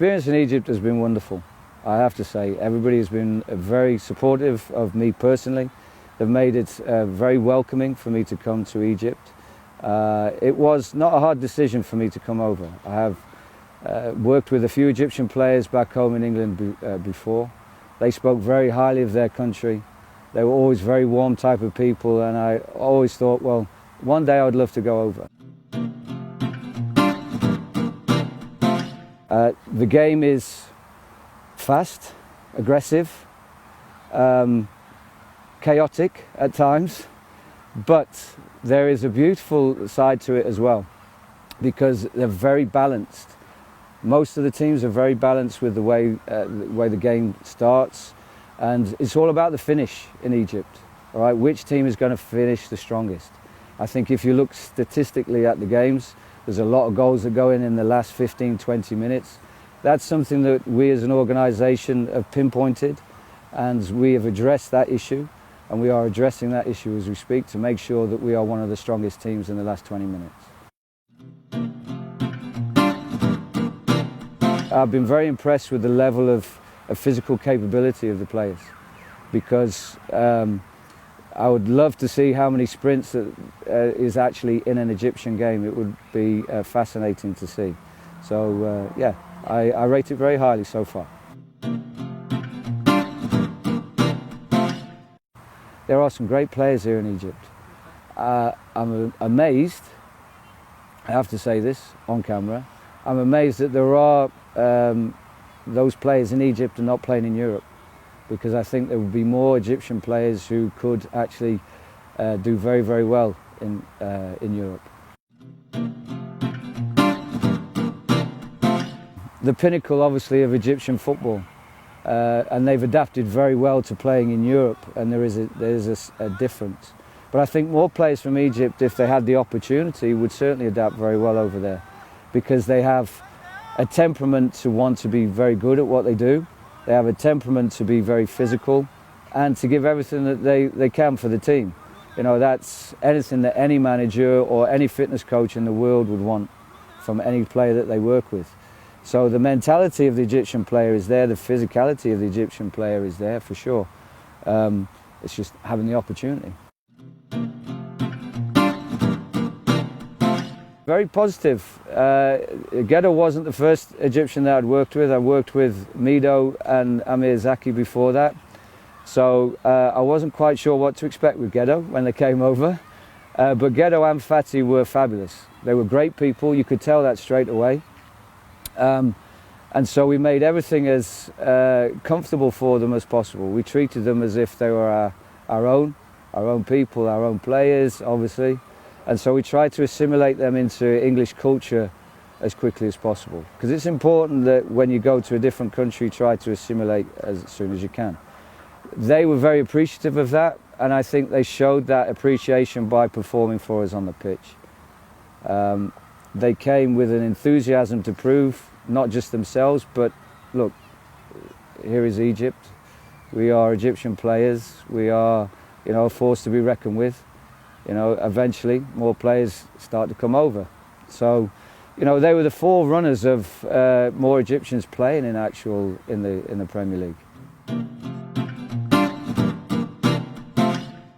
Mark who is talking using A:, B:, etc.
A: experience in Egypt has been wonderful, I have to say. Everybody has been very supportive of me personally. They've made it very welcoming for me to come to Egypt. It was not a hard decision for me to come over. I have worked with a few Egyptian players back home in England before. They spoke very highly of their country. They were always very warm type of people, and I always thought, well, one day I would love to go over. The game is fast, aggressive, chaotic at times, but there is a beautiful side to it as well, because they're very balanced. Most of the teams are very balanced with the way the game starts, and it's all about the finish in Egypt. All right, which team is going to finish the strongest? I think if you look statistically at the games, there's a lot of goals that go in the last 15-20 minutes. That's something that we as an organisation have pinpointed, and we have addressed that issue, and we are addressing that issue as we speak to make sure that we are one of the strongest teams in the last 20 minutes. I've been very impressed with the level of physical capability of the players, because I would love to see how many sprints that is actually in an Egyptian game. It would be fascinating to see. So yeah, I rate it very highly so far. There are some great players here in Egypt. I'm amazed, I have to say this on camera, I'm amazed that there are those players in Egypt are not playing in Europe, because I think there would be more Egyptian players who could actually do very, very well in Europe. The pinnacle, obviously, of Egyptian football, and they've adapted very well to playing in Europe, and there is a difference. But I think more players from Egypt, if they had the opportunity, would certainly adapt very well over there, because they have a temperament to want to be very good at what they do. They have a temperament to be very physical and to give everything that they can for the team. You know, that's anything that any manager or any fitness coach in the world would want from any player that they work with. So the mentality of the Egyptian player is there, the physicality of the Egyptian player is there for sure. It's just having the opportunity. Very positive. Ghetto wasn't the first Egyptian that I'd worked with. I worked with Mido and Amir Zaki before that. So I wasn't quite sure what to expect with Ghetto when they came over. But Ghetto and Fatih were fabulous. They were great people, you could tell that straight away. And so we made everything as comfortable for them as possible. We treated them as if they were our own people, our own players, obviously. And so we tried to assimilate them into English culture as quickly as possible. Because it's important that when you go to a different country, try to assimilate as soon as you can. They were very appreciative of that, and I think they showed that appreciation by performing for us on the pitch. They came with an enthusiasm to prove, not just themselves, but look, here is Egypt. We are Egyptian players. We are, you know, a force to be reckoned with. You know, eventually more players start to come over. So, you know, they were the forerunners of more Egyptians playing in the Premier League.